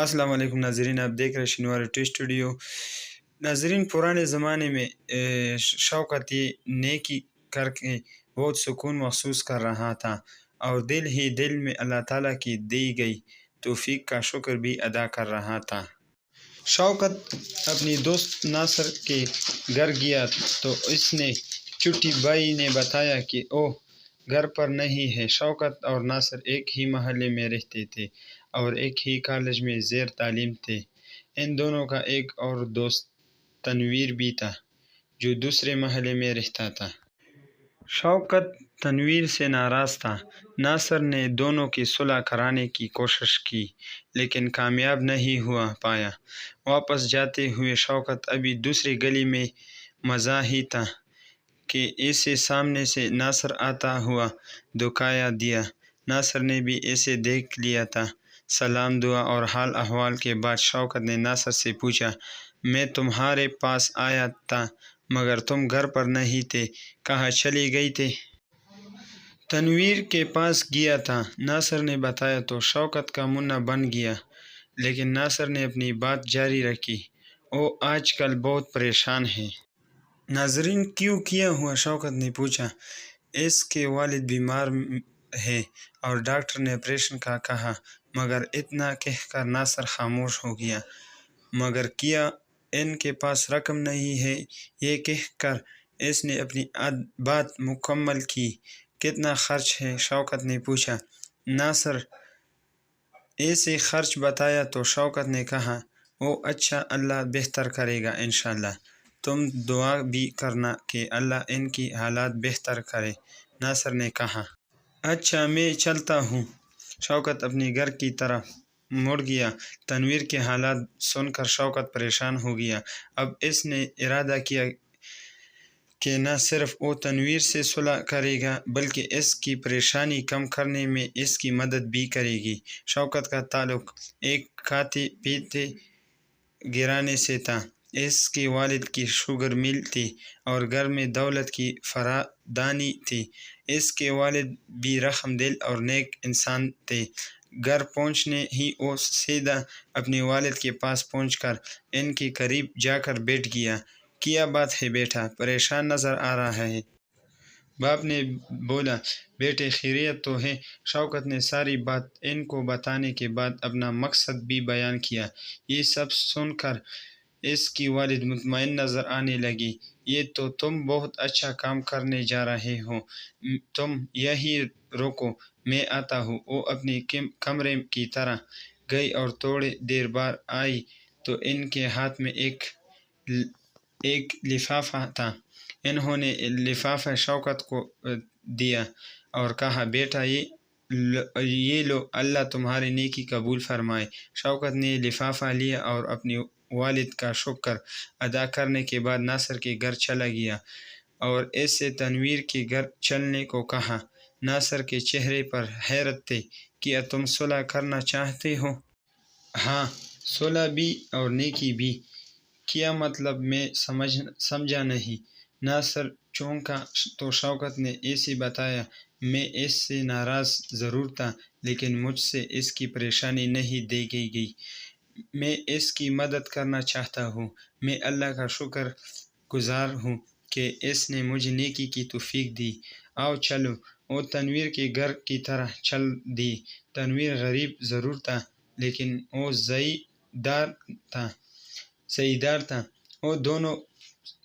السلام علیکم ناظرین، آپ دیکھ رہے ہیں شنواری ٹی اسٹوڈیو۔ ناظرین، پرانے زمانے میں شوکت یہ نیکی کر کے بہت سکون محسوس کر رہا تھا اور دل ہی دل میں اللہ تعالیٰ کی دی گئی توفیق کا شکر بھی ادا کر رہا تھا۔ شوکت اپنی دوست ناصر کے گھر گیا تو اس نے چھوٹی بھائی نے بتایا کہ وہ گھر پر نہیں ہے۔ شوکت اور ناصر ایک ہی محلے میں رہتے تھے اور ایک ہی کالج میں زیر تعلیم تھے۔ ان دونوں کا ایک اور دوست تنویر بھی تھا جو دوسرے محلے میں رہتا تھا۔ شوکت تنویر سے ناراض تھا۔ ناصر نے دونوں کی صلح کرانے کی کوشش کی لیکن کامیاب نہیں ہوا پایا۔ واپس جاتے ہوئے شوکت ابھی دوسری گلی میں مزاحی تھا کہ اسے سامنے سے ناصر آتا ہوا دکھائی دیا۔ ناصر نے بھی اسے دیکھ لیا تھا۔ سلام دعا اور حال احوال کے بعد شوکت نے ناصر سے پوچھا، میں تمہارے پاس آیا تھا مگر تم گھر پر نہیں تھے، کہاں چلے گئے تھے؟ تنویر کے پاس گیا تھا، ناصر نے بتایا تو شوکت کا منہ بن گیا، لیکن ناصر نے اپنی بات جاری رکھی۔ وہ آج کل بہت پریشان ہے۔ ناظرین، کیوں کیا ہوا؟ شوکت نے پوچھا۔ اس کے والد بیمار ہے اور ڈاکٹر نے آپریشن کا کہا، مگر اتنا کہہ کر ناصر خاموش ہو گیا۔ مگر کیا ان کے پاس رقم نہیں ہے؟ یہ کہہ کر اس نے اپنی بات مکمل کی۔ کتنا خرچ ہے؟ شوکت نے پوچھا۔ ناصر اسے خرچ بتایا تو شوکت نے کہا، او اچھا، اللہ بہتر کرے گا انشاءاللہ۔ تم دعا بھی کرنا کہ اللہ ان کی حالات بہتر کرے، ناصر نے کہا۔ اچھا، میں چلتا ہوں۔ شوکت اپنے گھر کی طرف مڑ گیا۔ تنویر کے حالات سن کر شوکت پریشان ہو گیا۔ اب اس نے ارادہ کیا کہ نہ صرف وہ تنویر سے صلح کرے گا بلکہ اس کی پریشانی کم کرنے میں اس کی مدد بھی کرے گی۔ شوکت کا تعلق ایک کھاتے پیتے گھرانے سے تھا۔ اس کے والد کی شوگر مل تھی اور گھر میں دولت کی فراوانی تھی۔ اس کے والد بھی رحم دل اور نیک انسان تھے۔ گھر پہنچنے ہی وہ سیدھا اپنے والد کے پاس پہنچ کر ان کے قریب جا کر بیٹھ گیا۔ کیا بات ہے بیٹا؟ پریشان نظر آ رہا ہے۔ باپ نے بولا، بیٹے خیریت تو ہے؟ شوکت نے ساری بات ان کو بتانے کے بعد اپنا مقصد بھی بیان کیا۔ یہ سب سن کر اس کی والد مطمئن نظر آنے لگی۔ یہ تو تم بہت اچھا کام کرنے جا رہے ہو، تم یہی رکو، میں آتا ہوں۔ وہ اپنے کمرے کی طرف گئی اور تھوڑی دیر بعد آئی تو ان کے ہاتھ میں ایک لفافہ تھا۔ انہوں نے لفافہ شوکت کو دیا اور کہا، بیٹا یہ لو، اللہ تمہاری نیکی قبول فرمائے۔ شوکت نے لفافہ لیا اور اپنے والد کا شکر ادا کرنے کے بعد ناصر کے گھر چلا گیا اور اس سے تنویر کے گھر چلنے کو کہا۔ ناصر کے چہرے پر حیرت تھی۔ کیا تم صلح کرنا چاہتے ہو؟ ہاں، صلح بھی اور نیکی بھی۔ کیا مطلب؟ میں سمجھا نہیں۔ ناصر چونکا تو شوکت نے اسے بتایا، میں اس سے ناراض ضرور تھا لیکن مجھ سے اس کی پریشانی نہیں دیکھی گئی۔ میں اس کی مدد کرنا چاہتا ہوں۔ میں اللہ کا شکر گزار ہوں کہ اس نے مجھے نیکی کی توفیق دی۔ آؤ چلو۔ وہ تنویر کے گھر کی طرح چل دی۔ تنویر غریب ضرور تھا لیکن وہ ذمہ دار تھا۔ وہ دونوں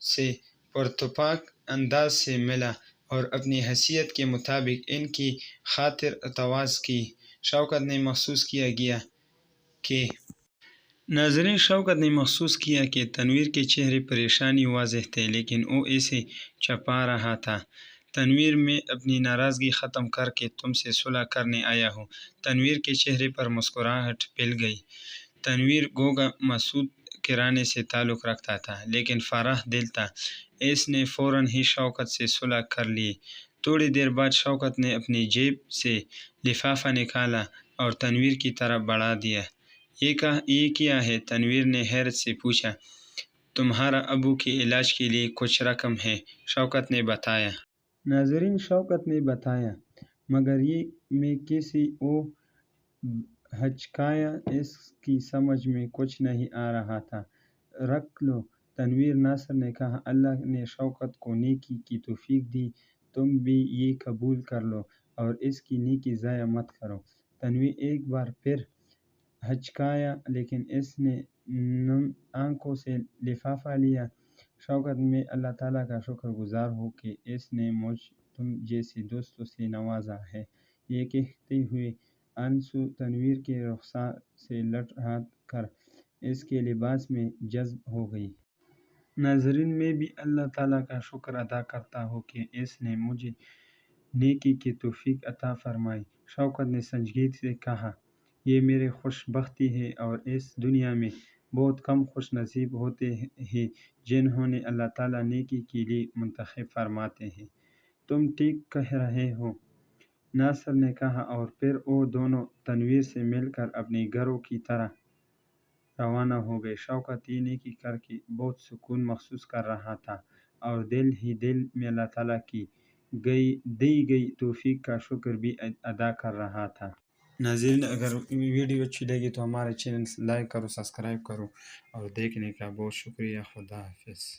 سے پرتپاک انداز سے ملا اور اپنی حیثیت کے مطابق ان کی خاطر تواضع کی۔ شوکت نے محسوس کیا کہ تنویر کے چہرے پریشانی واضح تھے لیکن وہ اسے چھپا رہا تھا۔ تنویر، میں اپنی ناراضگی ختم کر کے تم سے صلح کرنے آیا ہوں۔ تنویر کے چہرے پر مسکراہٹ پھیل گئی۔ تنویر گوگا مسعود کرانے سے تعلق رکھتا تھا لیکن فارغ دل تھا۔ اس نے فوراً ہی شوکت سے صلح کر لی۔ تھوڑی دیر بعد شوکت نے اپنی جیب سے لفافہ نکالا اور تنویر کی طرف بڑھا دیا۔ یہ کیا ہے؟ تنویر نے حیرت سے پوچھا۔ تمہارا ابو کے علاج کے لیے کچھ رقم ہے، شوکت نے بتایا۔ ناظرین، شوکت نے بتایا، مگر یہ میں کیسے؟ وہ ہچکایا، اس کی سمجھ میں کچھ نہیں آ رہا تھا۔ رکھ لو۔ تنویر ناصر نے کہا، اللہ نے شوکت کو نیکی کی توفیق دی، تم بھی یہ قبول کر لو اور اس کی نیکی ضائع مت کرو۔ تنویر ایک بار پھر ہچکایا، لیکن اس نے نم آنکھوں سے لفافہ لیا۔ شوکت، میں اللہ تعالیٰ کا شکر گزار ہوں کہ اس نے مجھ تم جیسے دوستوں سے نوازا ہے۔ یہ کہتے ہوئے آنسو تنویر کے رخسار سے لٹپٹا کر اس کے لباس میں جذب ہو گئی۔ ناظرین، میں بھی اللہ تعالیٰ کا شکر ادا کرتا ہوں کہ اس نے مجھے نیکی کی توفیق عطا فرمائی۔ شوکت نے سنجیدگی سے کہا، یہ میری خوش بختی ہے اور اس دنیا میں بہت کم خوش نصیب ہوتے ہیں جنہیں اللہ تعالیٰ نیکی کے لیے منتخب فرماتے ہیں۔ تم ٹھیک کہہ رہے ہو، ناصر نے کہا، اور پھر وہ دونوں تنویر سے مل کر اپنے گھروں کی طرف روانہ ہو گئے۔ شوکت یہ نیکی کر کے بہت سکون محسوس کر رہا تھا اور دل ہی دل میں اللہ تعالیٰ کی دی گئی توفیق کا شکر بھی ادا کر رہا تھا۔ ناظرین، اگر ویڈیو اچھی لگی تو ہمارے چینل لائک کرو، سبسکرائب کرو اور دیکھنے کا بہت شکریہ۔ خدا حافظ۔